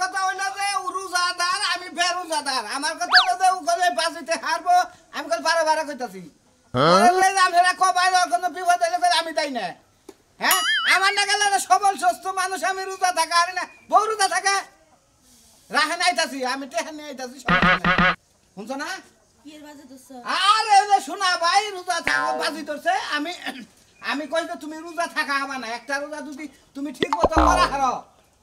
কথা হইলো যে রোজাদার আমি বেরোজাদার আমার কথা হইলো যে ওখানে বাজিতে হারবো আমি কল বারে বারে কইতাছি বললে যে আমরা কবাই কোনো বিপদ হইলে আমি তাই না হ্যাঁ আমার না গেলে সবল সুস্থ মানুষ আমি রোজা থাকা আর না বউ রোজা থাকা রাখে নাইতাছি আমি টেহা নিয়ে আইতাছি শুনছো না কিয়ের বাজে দোস্ত আরে ওই শোনা ভাই রোজা থাকা বাজি ধরছে আমি কই যে তুমি রোজা থাকা হবা না একটা রোজা যদি তুমি ঠিক মতো করা হারো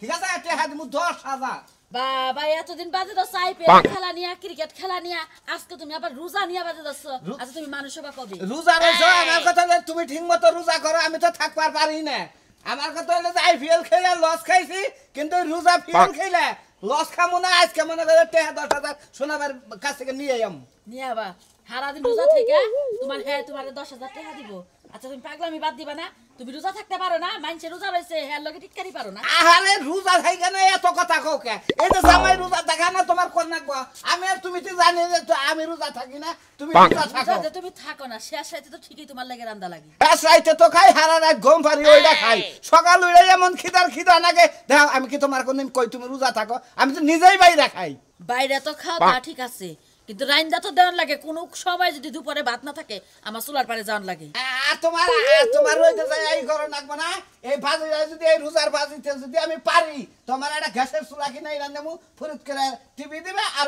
ঠিক আছে টেহা দিমু 10,000 বাবা এতদিন বাজে দোস্ত আইপিএল খেলা নিয়া ক্রিকেট খেলা নিয়া আজকে তুমি আবার রোজা নিয়া বাজে দোস্ত আচ্ছা তুমি মানুষ হবা কবে রোজা রইছো আমার কথা হলো তুমি ঠিক মতো রোজা করো আমি তো থাকবার পারি না আমার কথা হলো যে আইপিএল খেলে লস খাইছি কিন্তু রোজা ফিএল খেলে লস খামু না আজকে মনে করে টেহা 10,000 সোনাবার কাছ থেকে নিয়ে আইম নিয়া বা সারা দিন রোজা থেকে তোমার তোমার 10,000 টাকা দিব আচ্ছা তুমি পাগলামি বাদ দিবা না তুমি রোজা থাকতে পারো না মাইনছে রোজা রইছে হ্যাঁ লগে টিটকারি পারো না আরে রোজা থাইকা না এত কথা কওকে এই যে জামাই রোজা দেখা না তোমার কোন নাকবা আমি আর তুমি তো জানি যে আমি রোজা থাকি না তুমি রোজা থাকো যে তুমি থাকো না শেষ রাতে তো ঠিকই তোমার লাগে রান্দা লাগে শেষ রাতে তো খাই হারা রাত ঘুম পারি ওইটা খাই সকাল উঠে এমন খিদা নাগে দেখো আমি কি তোমার কোনদিন কই তুমি রোজা থাকো আমি তো নিজেই বাইরে খাই বাইরে তো খাও তা ঠিক আছে কিন্তু রাইন্দা তো দেওয়ার লাগে কোন সময় যদি দুপুরে ভাত না থাকে আমার চুলার পারে যাওয়ার লাগে আর তোমার রইতে যাই এই করো নাকবো না এই ভাজি যদি এই রোজার ভাজিতে যদি আমি পারি তোমার একটা গ্যাসের চুলা কিনে রান্নামু ফুরুত করে টিভি দিবে আর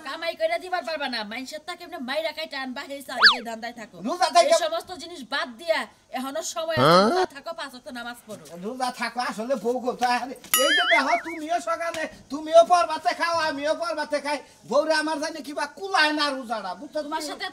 কামাই করে দিবার পারবা না মাইনসের তাকে এমনি মাইরা কাইটা আনবা সেই দান্দায় থাকো রোজা থেকে এই সমস্ত জিনিস বাদ দিয়া এখনো সময় আছে রোজা থাকো 5 ওয়াক্ত নামাজ পড়ো রোজা থাকো আসলে বউ কোথায় এই যে দেখো তুমিও সকালে তুমিও পরবাতে খাও আমিও পরবাতে খাই বউরে আমার জানি কিবা কুলায় না রোজাটা বুঝছো তোমার সাথে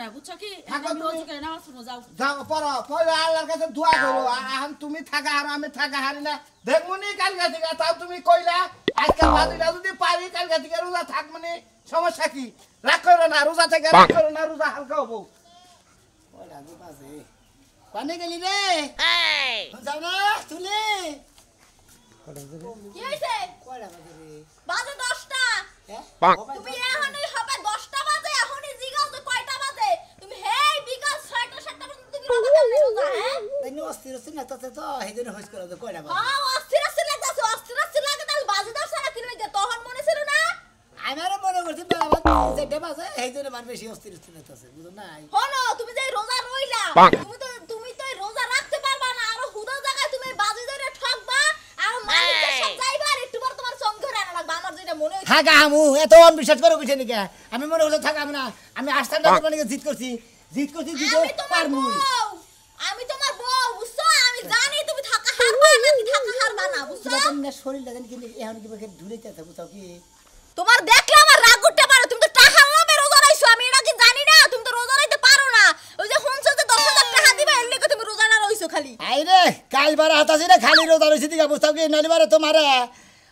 না বুঝছো কি আমি রোজ করে নামাজ পড়ো যাও যাও পড়ো পড়ে আল্লাহর কাছে দোয়া করো আর তুমি থাকা আর আমি থাকা হারি না দেখমুনি কালকা থেকে তাও তুমি কইলা আজকে বাদিটা যদি পারি কালকা থেকে রোজা থাকমনি সমস্যা কি রাগ করো না রোজা থেকে রাগ করো না রোজা হালকা হবো ওলা দি বাজে পানি গেলি রে যাও না তুলে কি হইছে কয়টা বাজে রে বাজে 10টা তুমি এখনই হবে 10টা বাজে এখনই জিগাও তো কয়টা বাজে তুমি হেই বিকাল 6টা 7টা পর্যন্ত তুমি রোজা করলে রোজা হ্যাঁ এই অস্থির না তো হেদিন হইছ করে কয়টা বাজে হ্যাঁ অস্থির লাগতাছে অস্থির লাগে তাহলে বাজে 10টা না কি লাগে তখন মনে ছিল না আমারও মনে করছি বাবা যেটা বাজে হেদিন মান বেশি অস্থির আছে বুঝো না হলো তুমি যে রোজা রইলা তুমি তো রোজা রাখতে পারবা না আর হুদা জায়গায় তুমি বাজে ধরে ঠকবা আর মালিকের সব যাইবা আর একটু পর তোমার সঙ্গ ধরে আনা লাগবে আমার যেটা মনে হচ্ছে থাকা আমু এত অনবিশ্বাস করে কইছে নাকি আমি মনে হলো থাকা আমি না আমি আস্তানটা তোমার নিকে জিত করছি দিতে পারমু আমি তোমার বউ বুঝছো আমি জানি তুমি থাকা হারবা নাকি থাকা হারবা না বুঝছো তোমার শরীর লাগেন কিন্তু এখন কি বকে ঢুলেতে থাকো তাও কি তোমার দেখলে আমার রাগ উঠতে পারে তুমি তো টাকা লবে রোজা রাইছো আমি এটা কি জানি না তুমি তো রোজা রাইতে পারো না ওই যে শুনছো যে 10,000 টাকা দিবা এর লাগি তুমি রোজা না রইছো খালি আইরে কাল বার হাতাছি না খালি রোজা রইছি দিগা বুঝতাও কি নালিবারে তোমারে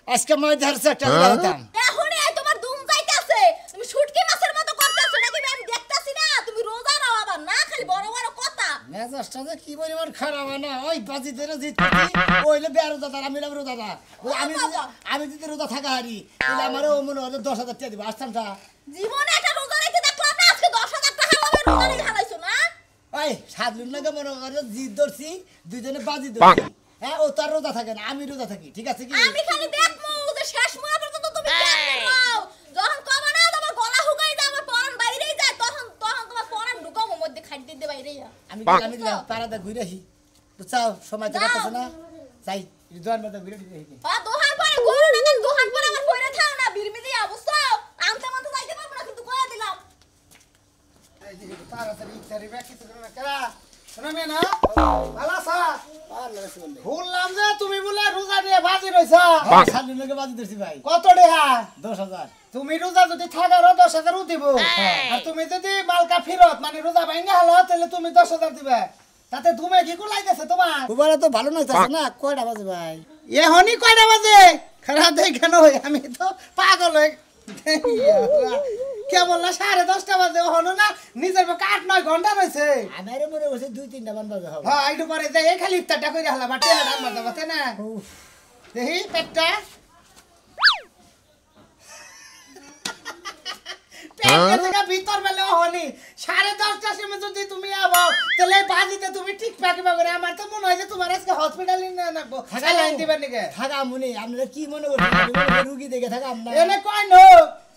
আজকে মই ধরছে একটা দিতাম এখনই আই তোমার দুম যাইতাছে তুমি শুটকি মাছের মতো করতেছো নাকি আমি দেখতাছি না তুমি রোজা নাও আবার না খালি বড় বড় কথা মেজাজটা যে কি পরিমাণ খারাপ না ওই বাজি ধরে জিত করছি ওইলে বেরো দাদা আমি রোজা দাদা আমি যদি রোজা থাকা হারি তাহলে আমারও মনে হলো 10,000 টাকা দিব আস্তানটা জীবনে একটা রোজা রাখতে দেখলাম না আজকে 10,000 টাকা লবে রোজা রেখে হালাইছো না ওই সাদলুন লাগে মনে করে জিত ধরছি দুইজনে বাজি ধরছি হ্যাঁ ও তার রোজা থাকে না আমি রোজা থাকি ঠিক আছে কি আমি খালি দেখমু যে শেষ মুয়া পর্যন্ত তুমি কেমন নাও যখন কমা না তোমার গলা হুগাই যায় আমার পরান বাইরেই যায় তখন তোমার পরান ঢুকাও মধ্যে খাইতে দিতে বাইরেই আমি পারাদা ঘুরে আসি বুঝছাও সময় তো কাটছে না যাই দোহান মধ্যে ঘুরে দিতে দোহান পরে গরু না দোহান পরে আমার কইরা থাও না বিরমি দিয়া বুঝছো আমতে মত যাইতে পারবো না কিন্তু কইয়া দিলাম এই যে তাড়াতাড়ি ইফতারি বাকি তো না কেরা শুনবে না ভালো স্যার শুনলাম যে তুমি বলে রোজা নিয়ে বাজি রইছো সাদলুন লাগে বাজি ধরছি ভাই কত টাকা 10,000 তুমি রোজা যদি থাকারও 10,000 দিব আর তুমি যদি মালকা ফিরত মানে রোজা ভাঙা হলো তাহলে তুমি 10,000 দিবে তাতে তুমি কি কুলাইতেছে তোমার তোমার তো ভালো নইতাছে না কয়টা বাজে ভাই এখনই কয়টা বাজে খারাপ দেই কেন আমি তো পাগল হই কে বললা 10:30 বাজে হলো না নিজের 8-9 ঘন্টা রইছে আমারে মনে হইছে 2-3টা বাজে হবে হ্যাঁ আইডু পরে যাই খালি ইফতারটা কইরা হলা বাটে হাত মারতে বাতে না দেখি পেটটা বাইরে থেকে ভিতর বেলে হনি 10:30টার সময় যদি তুমি আবো তাহলে বাজিতে তুমি ঠিক পাকিবা করে আমার তো মনে হয় যে তোমার আজকে হসপিটালে নিয়ে নাকবো স্যালাইন দিবেন নাকি থাকা মনে আপনারা কি মনে করছেন রুগী দেখে থাকা আমরা এনে কয় নো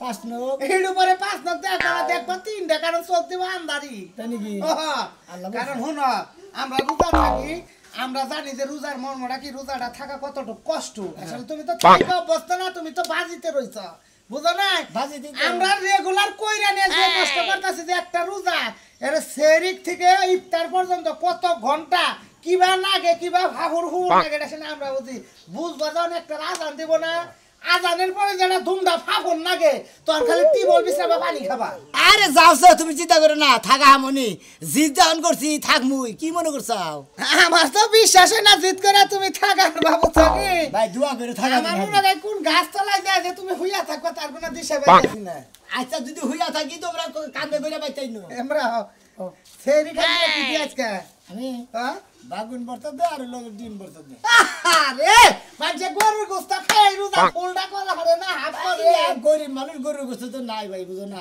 5 নক এর উপরে 5 নক দেখা দেখবা 3টা কারণ চোখ দিব আন্দারি তাই নাকি কারণ হুন আমরা রোজা থাকি আমরা জানি যে রোজার মর্মটা কি রোজাটা থাকা কতটুকু কষ্ট আসলে তুমি তো ঠিক অবস্থা না তুমি তো বাজিতে রইছ বুঝো না বাজিতে আমরা রেগুলার কইরা নিয়ে যে কষ্ট করতেছি যে একটা রোজা এর সেরিক থেকে ইফতার পর্যন্ত কত ঘন্টা কিবা নাগে কিবা ভাহুর হুর নাগে এটা শুনে আমরা বুঝবো যখন একটা আজান দিব না আজানের পরে যেটা ধুমধা ফাগুন নাগে তোর খালি টিবল বিছাবা পানি খাবা আরে যাও তুমি চিন্তা করে না থাকা মনি জিদ দান করছি থাক মুই কি মনে করছাও আমার তো বিশ্বাস হয় না জিদ করে তুমি থাকার বাবু থাকি ভাই দোয়া করে থাকা আমার মনে হয় কোন গাছ তলায় যায় যে তুমি হইয়া থাকবা তার কোনো দিশা পাইছি না আচ্ছা যদি হইয়া থাকি তোমরা কান্দে কইরা পাইতাই না আমরা সেরি খালি কি দি আজকে আমি হ্যাঁ বাগুন বর্তা দে আর লগে ডিম বর্তা দে আরে মানে গরুর গোস্ত খাই রোজা ফুলটা করা হবে না হাত করে গরিব মানুষ গরুর গোস্ত তো নাই ভাই বুঝো না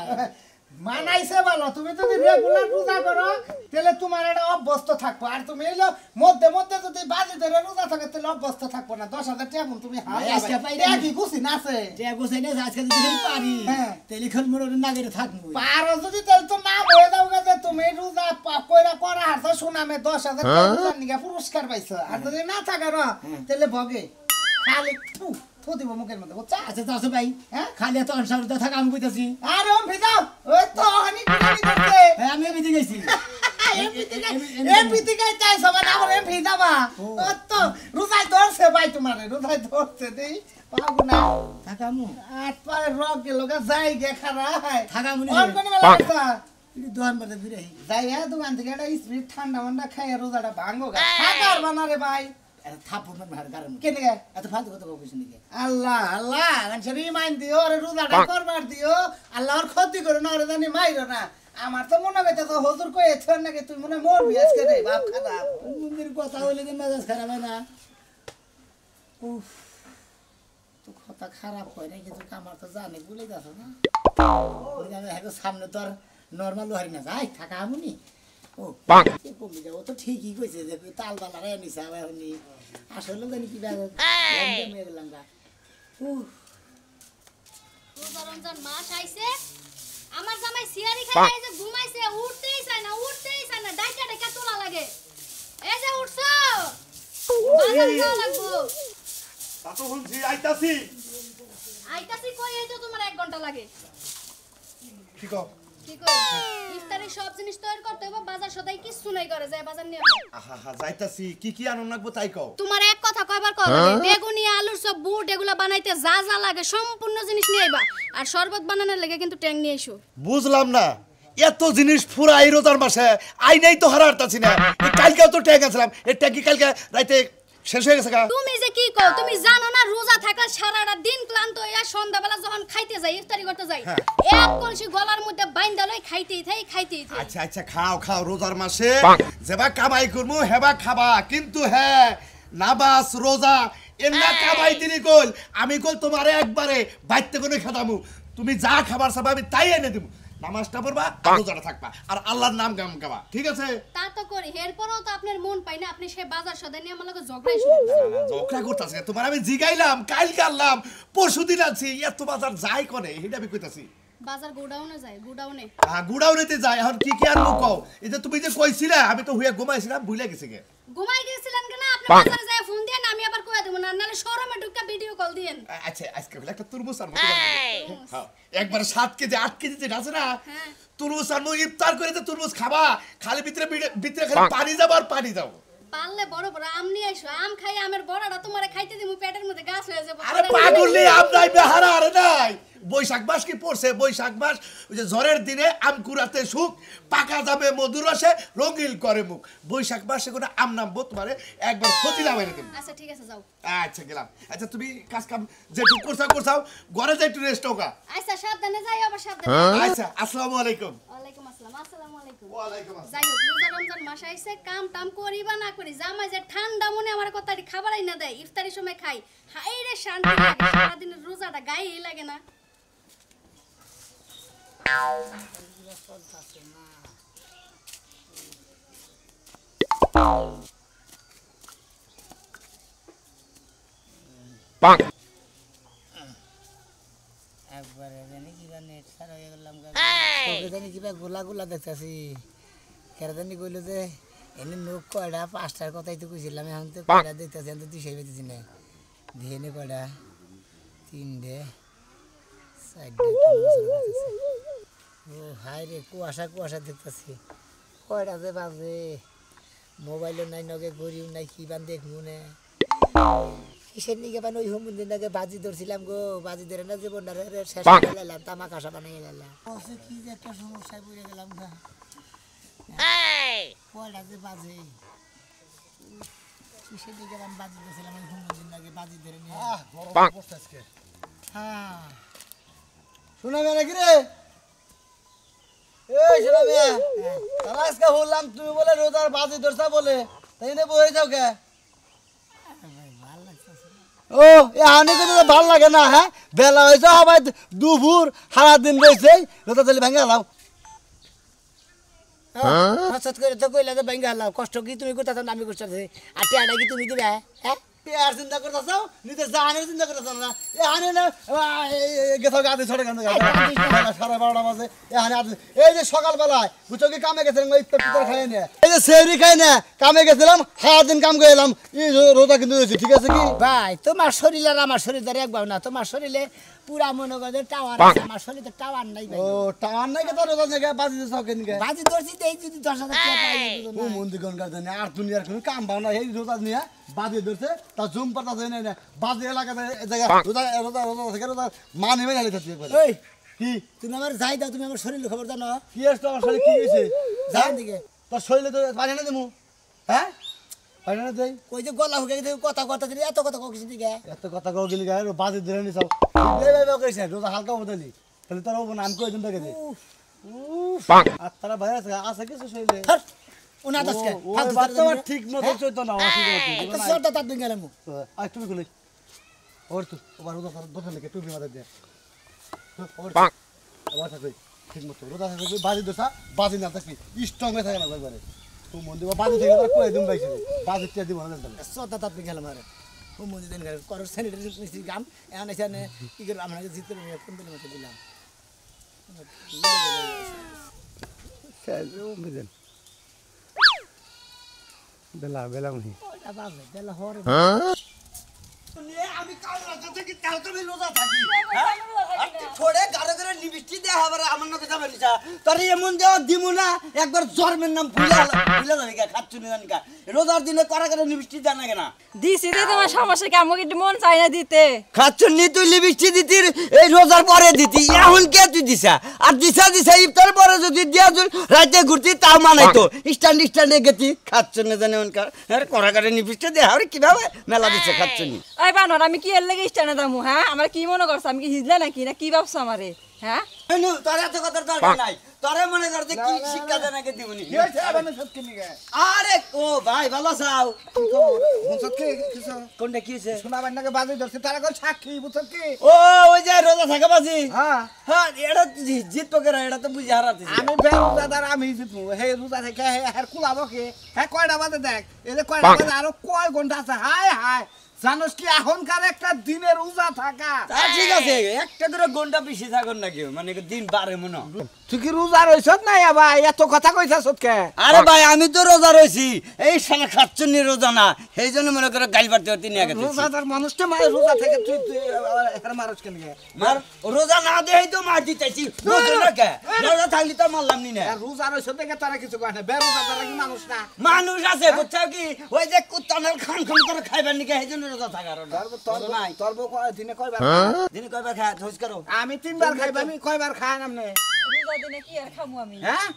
মানাইছে ভালো তুমি যদি রেগুলার রোজা করো তাহলে তোমার একটা অভ্যস্ত থাকবো আর তুমি এলো মধ্যে মধ্যে যদি বাজি ধরে রোজা থাকে তাহলে অভ্যস্ত থাকবো না 10,000 টাকা তুমি আজকে পাইলে কি খুশি না আছে টিয়া গোছাই না আজকে যদি পারি তাহলে খন মোর নাগেরে থাকবো পারো যদি তাহলে তো না হয়ে যাও যে তুমি রোজা কইরা করা হারছো শোনামে 10,000 টাকা রোজার নিগা পুরস্কার পাইছো আর যদি না থাকা না তাহলে ভগে খালি থু দিব মুখের মধ্যে বুঝছা আচ্ছা যাও ভাই হ্যাঁ খালি এত অনসারতা থাকা আমি কইতাছি আরে ওম ভিদাও ওই তো হানি কুড়ি দিতে হ্যাঁ আমি এমনি গেছি এমপিতে গাই চাই সবাই আমার এমপি যাবা ও তো রোজাই ধরছে ভাই তোমারে রোজাই ধরছে দেই পাবো না থাকা মু আট পায়ে রক গেল গা যাই গে খারাই থাকা মু কোন কোন মেলা কথা দোকান বাড়তে ঘুরে যাই দোকান থেকে একটা স্পিড ঠান্ডা মান্ডা খাই রোজাটা ভাঙো গা খাবার বানারে ভাই আরে থাপুর না মার কারণ কেনে গে এত ফালতু কথা কইছ নাকি আল্লাহ আল্লাহ আনসারি মাইন দিও আরে রোজাটা করবার দিও আল্লাহর ক্ষতি করো না আরে জানি মাইরো না আমার তো মনে হইতে তো হুজুর কইছে নাকি তুই মনে মরবি আজকে রে বাপ খারাপ মন্দির কথা হইলে দিন মেজাজ খারাপ হয় না উফ তো কথা খারাপ হয় না কিন্তু আমার তো জানি ভুলে যাচ্ছ না আমি হ্যাঁ সামনে তো আর নর্মাল হারি না যাই থাকা আমুনি ও কমে যাবো তো ঠিকই কইছে যে তাল বালা রে নিছে আবার হনি আসলে জানি কি বাবা মেয়ে গেলাম গা রোজা রমজান মাস আইছে আমার জামাই সিয়ারি খাই এই যে ঘুমাইছে উঠতেই চায় না ডাইকা ডাইকা তোলা লাগে এই যে উঠছো বাজারে যাওয়া লাগবো তাতো শুনছি আইতাছি আইতাছি কই এই তো তোমার 1 ঘন্টা লাগে কি কও কি কই ইফতারি সব জিনিস তৈরি করতে হবে বাজার সদাই কিছু নাই করে যায় বাজার নিয়ে আহা যাইতাছি কি আনন্দ লাগবো তাই কও তোমার এক কথা কয়বার কও বেগুনি আলুর সব বুট এগুলা বানাইতে যা যা লাগে সম্পূর্ণ জিনিস নিয়ে আইবা আর শরবত বানানোর লাগে কিন্তু ট্যাং নিয়ে এসো বুঝলাম না এত জিনিস ফুরাই রোজার মাসে আই নাই তো হারারতাছি না কালকেও তো ট্যাগ আনছিলাম এই ট্যাগ কি কালকে রাইতে শেষ হয়ে গেছে গা তুমি যে কি কও তুমি জানো না রোজা থাকা সারাটা দিন ক্লান্ত হইয়া সন্ধ্যাবেলা যখন খাইতে যাই ইফতারি করতে যাই এক কলসি গলার মধ্যে বাইন্দা লই খাইতেই থাই আচ্ছা খাও রোজার মাসে যেবা কামাই করমু হেবা খাবা কিন্তু হ্যাঁ নাবাস রোজা এন্না কামাই দিলি কল আমি কল তোমারে একবারে বাইতে কোনে খাদামু তুমি যা খাবার চাবা আমি তাই এনে দেবো নামাজটা পড়বা আর রোজাটা থাকবা আর আল্লাহর নাম গাম গাবা ঠিক আছে তা তো করি এরপরও তো আপনার মন পাই না আপনি সে বাজার সদাই নিয়ে আমার লগে ঝগড়াই শুরু করছেন ঝগড়া করতেছে তোমার আমি জিগাইলাম কালকে আনলাম পরশুদিন আনছি এত বাজার যাই করে এটা আমি কইতাছি বাজার গোডাউনে যায় গোডাউনে গুড়াউনেতে যাই এখন কি আর কও এই যে তুমি যে কইছিলা আমি তো হইয়া ঘুমাইছিলাম ভুলে গেছি গে ঘুমাই গেছিলেন কেন আপনি বাজারে যায় ফোন দেন আমি আবার কইয়া দেব না নালে শোরুমে ঢুকা ভিডিও কল দেন আচ্ছা আজকে হলো একটা তুরমুজ আর মতো হ্যাঁ একবার 7 কেজি 8 কেজি যেটা আছে না তুরমুজ আর ইফতার করে যে তুরমুজ খাবা খালি ভিতরে খালি পানি যাবো আর পানি যাবো পারলে বড় বড় আম নিয়ে আইসো আম খাই আমের বড়াটা তোমারে খাইতে দিমু পেটের মধ্যে গাছ হয়ে যাবে আরে পাগলি আম নাই বেহারা আরে নাই বৈশাখ মাস কি পড়ছে বৈশাখ মাস ওই যে ঝড়ের দিনে আম কুড়াতে সুখ পাকা যাবে মধুর রসে রঙিল করে মুখ বৈশাখ মাসে কোনো আম নামবো তোমারে একবার ফতিলা মেরে দেবো আচ্ছা ঠিক আছে যাও আচ্ছা গেলাম আচ্ছা তুমি কাজ কাম যেটুক করছাও ঘরে যাই একটু রেস্ট হোকা আচ্ছা সাবধানে যাই আবার সাবধানে আচ্ছা আসসালামু আলাইকুম ওয়ালাইকুম আসসালাম আসসালামু আলাইকুম ওয়ালাইকুম আসসালাম যাই হোক রোজা রমজান মাস আইছে কাম টাম করিবা না করি জামাই যে ঠান্ডা মনে আমার কথা খাবারই না দেয় ইফতারির সময় খাই হাই রে শান্তি লাগে সারাদিনের রোজাটা গায়ে লাগে না একবারে জানি কিবা নেট সার হয়ে গেলাম তোকে জানি কিবা গোলা গোলা দেখতেছি কেন জানি কইলো যে এনে নোক কয়টা 5টার কথাই তো কইছিলাম এখন তো কয়টা দেখতেছি এখন তো 200 পেতেছি না ধেনে কয়টা 3টে 4টে ও হাই রে কুয়াশা কুয়াশা দেখতেছি কয়টা যে বাজে মোবাইলও নাই নগে ঘড়িও নাই কি বান দেখবো না কিসের নিকে বান ওই হোমদিন আগে বাজি ধরছিলাম গো বাজি ধরে না যে বন্ডারে শেষ করে লাইলাম তামা কাঁসা বানিয়ে লাইলাম কি যে একটা সমস্যায় পড়ে গেলাম গা কয়টা যে বাজে কিসের নিকে বান বাজি ধরছিলাম ওই হোমদিন আগে বাজি ধরে নিয়ে হ্যাঁ শোনা মেয়ে নাকি রে এই শোনা মেয়ে তাহলে আজকে বললাম তুমি বলে রোজার বাজি ধরছা বলে তাই না বয়ে যাও কে ও এ হানি কিন্তু ভাল লাগে না হ্যাঁ বেলা হয়েছে আবার দুপুর সারা দিন রয়েছে রোজা তাহলে ভেঙে গেলাম হঠাৎ করে তো কইলা যে ব্যাংকে হালাও কষ্ট কি তুমি করতেছ না আমি করতেছি আর টেয়াটা কি তুমি দিবে হ্যাঁ পেয়ার চিন্তা করতেছ নিজের জাহানের চিন্তা করতেছ না এ হানি না গেছো গাদি ছড়ে গান 12:30 বাজে এ হানি এই যে সকালবেলায় বুঝছো কি কামে গেছিলাম ইফতার খাই না এই যে সেহরি খাই না কামে গেছিলাম সারাদিন কাম করলাম এই রোজা কিন্তু হয়েছে ঠিক আছে কি ভাই তোমার শরীর আর আমার শরীর ধরে একবার না তোমার শরীরে পুরা মনে করে টাওয়ার আছে আমার শরীরে টাওয়ার নাই ভাই ও টাওয়ার নাই কেন রোজা জায়গায় বাজি দিছ কেন কে বাজি ধরছি দেই যদি 10,000 টাকা পাই ও মন্দির কোন কাজ জানি আর দুনিয়ার কোনো কাম পাও না এই রোজা নিয়ে বাজি ধরছে তা জুম পাতা যায় না বাজি এলাকাতে জায়গা রোজা রোজা রোজা থেকে রোজা মান নেবে নালি থাকতে একবার এই কি তুমি আমার যাই দাও তুমি আমার শরীরের খবর জানো কি আছে তোমার শরীরে কি হয়েছে যাই দিকে তোর শরীরে তো পানি না দেবো হ্যাঁ পানি না দেই কই যে গলা হুকে গেছে কথা কথা দিলি এত কথা কইছিস দিকে এত কথা কও গেলি গায়ে বাজি ধরে নি সব লে লে কইছে রোজা হালকা বদলি তাহলে তোর ওপর নাম কই দিন তাকে দে আর তারা ভাই আছে কিছু শরীরে হট উনা দশকে ও বাচ্চা ঠিক মতো চইতো না তো সরটা তার দিন গেলাম আই তুমি কইলে ওর তো ওবার রোজা করে দোকান থেকে টুপি মাথা দে ওর ওর থাকবে ঠিক মতো রোজা থাকবে বাজি দোসা বাজি না থাকবি স্ট্রং হয়ে থাকে না একবারে তুই মন দিব বাজি থেকে তোর কই দিন বাইছে বাজি তে দিব না জানতাম সরটা তার দিন গেলাম আরে ও মন্দির দিন গেল করো স্যানিটারি মিস্ত্রি কাম এখন এখানে কি করে আমরা জিতে ফোন দিলে মতো দিলাম ও মিদেন বেলা বেলা উনি ওটা বাজে বেলা হরে আমি কাল রাতে থেকে কাল করে রোজা থাকি হ্যাঁ থোড়ে গারে গারে লিপস্টি দে হবে আমার নাকি যাবে নিছা তোর এমন দেওয়া দিমু না একবার জর্মের নাম ভুলে যাবে কা খাচ্ছু না জানি কা রোজার দিনে করা করে লিপস্টি দেন না কেন দিছি রে তোমার সমস্যা কি আমাকে একটু মন চাই না দিতে খাচ্ছু নি তুই লিপস্টি দিতির এই রোজার পরে দিতি এখন কে তুই দিছা আর দিছা ইফতার পরে যদি দিয়া তুই রাতে ঘুরতি তা মানাই তো স্ট্যান্ডে গেছি খাচ্ছু না জানি অনকার আরে করা করে লিপস্টি দে আরে কিভাবে মেলা দিছে খাচ্ছু নি ওই বানর আমি কি এর লাগি স্টানে দামু হ্যাঁ আমার কি মনে করছ আমি কি হিজলে নাকি না কি ভাবছ আমারে হ্যাঁ নু তোর এত কথার দরকার নাই তোরে মনে করতে কি শিক্ষা দেনাকে দিবনি কি হইছে আবার সত্যি নিগে আরে ও ভাই ভালো আছো সত্যি কিছু কোনটা কি হইছে শোনা বান্নাকে বাজে ধরছে তারা কোন সাক্ষী বুঝছ কি ও ওই যে রোজা থাকে বাজি হ্যাঁ হ্যাঁ এটা জিত তো করে এটা তো বুঝি হারাতে আমি বেরোজাদার আমি জিতু হে রোজা থেকে হে কুলাবো কি হে কয়টা বাজে দেখ এই যে কয়টা বাজে আরো কয় ঘন্টা আছে হায় হায় জানোস কি এখনকার একটা দিনের রোজা থাকা তা ঠিক আছে একটা করে ঘন্টা বেশি থাকুন নাকি মানে দিন বারে মনে তুই কি রোজা রইছ না ভাই এত কথা কইছাস কে আরে ভাই আমি তো রোজা রইছি এই শালা খাচ্ছনি রোজা না সেই জন্য মনে করে গাল বাড়তে হতে নিয়ে গেছে রোজাদার মানুষটা মানে রোজা থেকে তুই এর মানুষ কেন মার রোজা না দেই তো মার দিতেছি রোজা না কে রোজা থাকলি তো মারলাম নি না রোজা রইছ দেখে তারা কিছু কয় না বেরোজাদার কি মানুষ না মানুষ আছে বুঝছো কি ওই যে কুত্তানের খান করে খাইবার নিকে সেই জন্য রোজা থাকার তোর নাই তোর বউ দিনে কয়বার দিনে কয়বার খায় ধুস করো আমি 3বার খাইবা আমি কয়বার খাই নামনে রোজা দিনে কি আর খামু আমি হ্যাঁ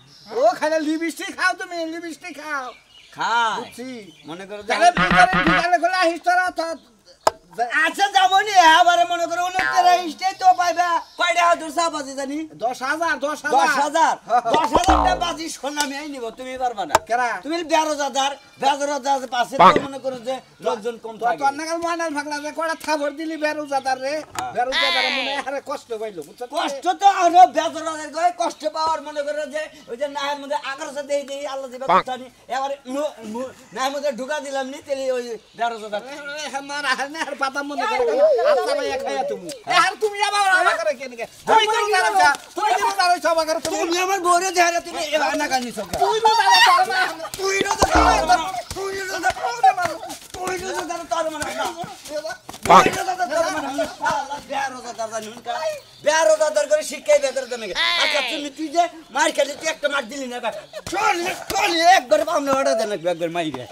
ও খাইলে লিপস্টিক খাও তুমি লিপস্টিক খাও খায় বুঝছি মনে করো তাহলে ভিতরে ঢুকালে খোলা হিস্টোরা তো আচ্ছা যাবনি আবারে মনে করো 29 তো পাইবা কয়টা দুসা বাজি জানি 10,000 10,000 10,000 বাজি সোনা আমি নিব তুমি পারবা না কেরা তুমি 12,000 পাশে তো মনে করো যে লোকজন কম তো থাকে তোর নাগাল মানার ভাগলা যে কয়টা থাবর দিলি বেরোজাদার রে বেরোজাদার মনে আরে কষ্ট পাইলো বুঝছ কষ্ট তো আরো 12,000 গয় কষ্ট পাওয়ার মনে করো যে ওই যে নাহের মধ্যে আগারসা দেই দেই আল্লাহ দিবা কথানি এবারে নাহের মধ্যে ঢুকা দিলাম নি তেলি ওই 12,000 আমার আরে আর পাতা মনে করে আচ্ছা ভাই খায়া তুমি আর তুমি আবার আমার করে কেন কে তুমি কি জানো তুমি কি জানো সব করে তুমি আমার বউরে ঝাড়া তুমি এবার না কানি সব তুই না জানো তোর মা তুই না তো তুই না তো তুই না তো তোর মানে করে শিক্ষাই বেকার দেন আচ্ছা তুমি তুই যে মার খেলে তুই একটা মার দিলি না চল চল একবার পাওনা ওটা দেন একবার মাইরে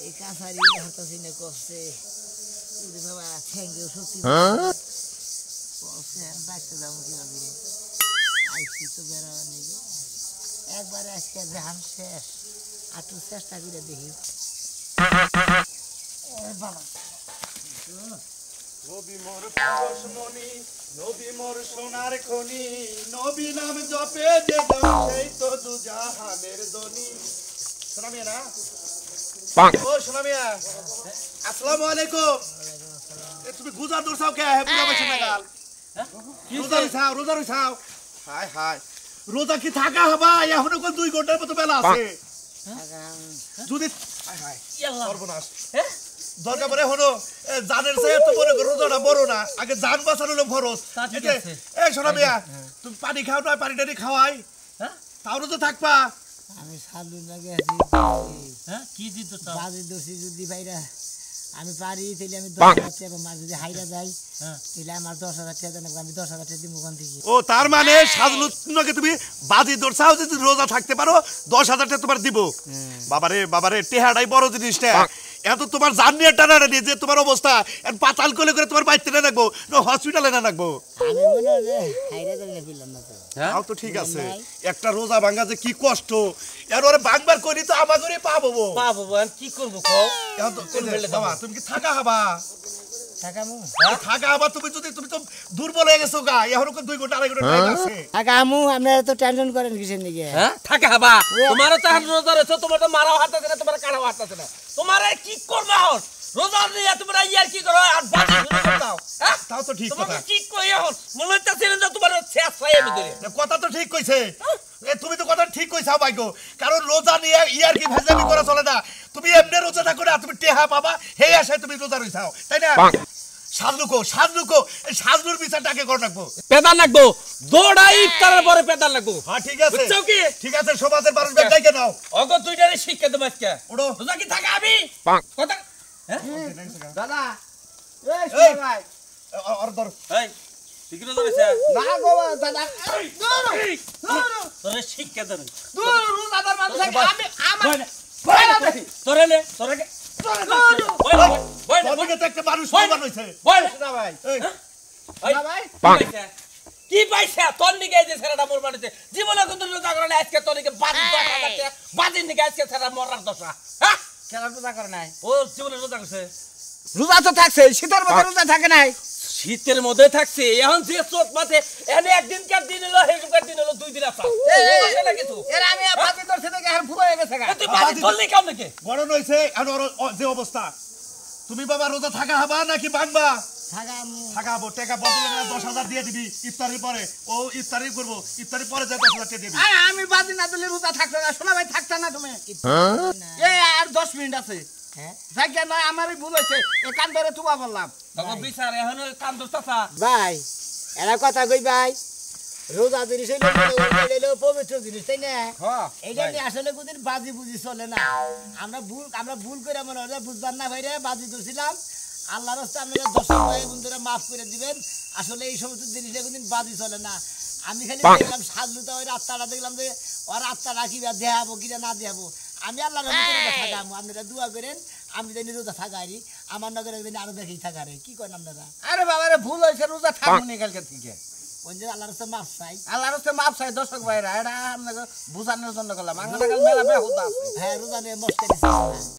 এই কাছারি হাতাছি না কষ্টে যদি বাবা ঠেঙ্গে সত্যি কষ্টে আর বাঁচতে যাবো কিভাবে আইসি তো বেড়াবার নাকি একবারে আজকে ধান শেষ আর একটু চেষ্টা করে দেখি বাবা নবী মোর পরশমণি নবী মোর সোনার খনি নবী নাম জপে যে সেই তো দুজাহানের ধনী শোনা মিয়া না ও শোনা মিয়া আসসালামু আলাইকুম তুমি গুজা দূরছাও কে হে বুড়া বসে নাগাল রোজা রইছাও হায় হায় রোজা কি থাকা হবা এখনো কোন 2 ঘন্টার মতো বেলা আছে যদি হায় হায় সর্বনাশ দরকার পরে হলো জানের চেয়ে তো বড় রোজাটা বড় না আগে জান বাঁচানো হলো খরচ এই শোনা মিয়া তুমি পানি খাও না পানি টানি খাওয়াই তাও রোজা থাকবা আমি সালু না গেছি হ্যাঁ কি দিত তো বাজি দোষী যদি ভাইরা আমি পারি তাহলে আমি 10,000 টাকা মার যদি হাইরা যাই তাহলে আমার 10,000 টাকা দেন আমি 10,000 টাকা দিব ওখান থেকে ও তার মানে সাজলুকে তুমি বাজি দরছাও যদি রোজা থাকতে পারো 10,000 টাকা তোমার দিব বাবারে টেহাড়াই বড় জিনিসটা এত তোমার জান নিয়ে টানাটানি যে তোমার অবস্থা পাতাল করে করে তোমার বাড়িতে না রাখবো না হসপিটালে না রাখবো আমি মনে হয় যে হাইরা যাইলে পেলাম না তো তাও তো ঠিক আছে একটা রোজা ভাঙা যে কি কষ্ট এর ওরে ভাঙবার করি তো আমাগরে পাবো আর কি করব কও এখন তো বাবা তুমি কি থাকা হবা টাকামু থাকা হবা তুমি যদি তুমি তো দুর্বল হয়ে গেছো গা এখন 2 ঘন্টা 2.5 ঘন্টা টাইম আছে টাকামু আপনারা তো টেনশন করেন কিসের নিকে হ্যাঁ থাকে হাবা তোমারও তো রোজা রয়েছে তোমার তো মারাও হাত আছে না তোমার কাটাও হাত আছে না তোমার কি করবা হন রোজা নিয়ে তোমরা ইয়ার কি করো আর বাজি শুরু করতাও হ্যাঁ তাও তো ঠিক কথা তোমাকে কি কই হন মনে হচ্ছে না তোমার শেষ হয় আমি ধরে কথা তো ঠিক কইছে তুমি তো কথা ঠিক কইছা ভাইগো কারণ রোজা নিয়ে ইয়ার কি ভেজামি করা চলে না তুমি এমনি রোজা না করে তুমি টেহা পাবা হেই আশায় তুমি রোজা রইছাও তাই না সাজলুকো এই সাজলুর বিচারটাকে করে রাখবো পেদান লাগবো দৌড়া ইফতারের পরে পেদান লাগবো হ্যাঁ ঠিক আছে বুঝছো কি ঠিক আছে সমাজের মানুষ ডাইকে নাও অগো দুইটারে শিক্ষা দেব আজকে ওড়ো রোজা কি থাকে আমি কথা দাদা এই শুন ভাই আর ধর এই ঠিক রোজা রয়েছে না গো দাদা তোরে শিক্ষা দেব রোজাদার মানুষ আমি আমার তোরে নে তোরে তোদিকে তো একটা মানুষ প্রমাণ হইছে না ভাই এই না ভাই কি পাইছে তোর নিকে যে ছেলেটা মোর বাড়িতে জীবনে কিন্তু রোজা করে না আজকে তোর নিকে বাজির নিকে আজকে ছেলেটা মরার দশা হ্যাঁ কেন রোজা করে নাই ও জীবনে রোজা করছে রোজা তো থাকছে শীতের মধ্যে রোজা থাকে নাই শীতের মধ্যে থাকছে এখন যে চোখ মাথে এনে একদিন কার দিন হলো হেজুকার দিন হলো 2 দিন আসা কিছু এর আমি বাজি করতে থেকে আর ফুল হয়ে গেছে গা তুই বাজি ধরলি কেমন নাকি গরম হইছে আর যে অবস্থা তুমি বাবা রোজা থাকা হবা নাকি ভাঙবা টাকামু থাকাবো টাকা বদলে না 10,000 দিয়ে দিবি ইফতারের পরে ও ইফতারি করবো ইফতারের পরে যা 10,000 টাকা দিবি আরে আমি বাজি না দিলে রোজা থাকতে না শোনা ভাই থাকতা না তুমি এই আর 10 মিনিট আছে হ্যাঁ জায়গা নয় আমারই ভুল হয়েছে এ কান ধরে তুবা বললাম তখন বিচার এখন কান দোস্তা ভাই এরা কথা কই ভাই রোজা জিনিস হইলো পবিত্র জিনিস তাই না হ্যাঁ এইটা নিয়ে আসলে কোনদিন বাজি বুঝি চলে না আমরা ভুল করে মনে হয় বুঝবার না ভাইরে বাজি ধরছিলাম আল্লাহর রাস্তায় আপনারা দর্শক ভাই বন্ধুরা মাফ করে দিবেন। আসলে এই সমস্ত জিনিসটা কোনদিন বাদই চলে না। আমি খালি দেখলাম সাজলুতা ওই রাস্তাটা দেখলাম যে ওর রাস্তাটা কি দেখাবো কিনা না দেখাবো। আমি আল্লাহর রহমতে থাকামু, আপনারা দোয়া করেন আমি জানি রোজা থাকারি, আমার নগরে জানি আরো দেখি থাকারে। কি করেন আপনারা? আরে বাবা রে ভুল হয়েছে, রোজা থাকুনি কালকে থেকে। ওই যে আল্লাহর রাস্তায় মাফ চাই। আল্লাহর রাস্তায় মাপ চাই দর্শক ভাইরা, এটা আপনাকে বুঝানোর জন্য করলাম। আমার মেলা বেহুদা আছে। হ্যাঁ রোজা নিয়ে মস্ত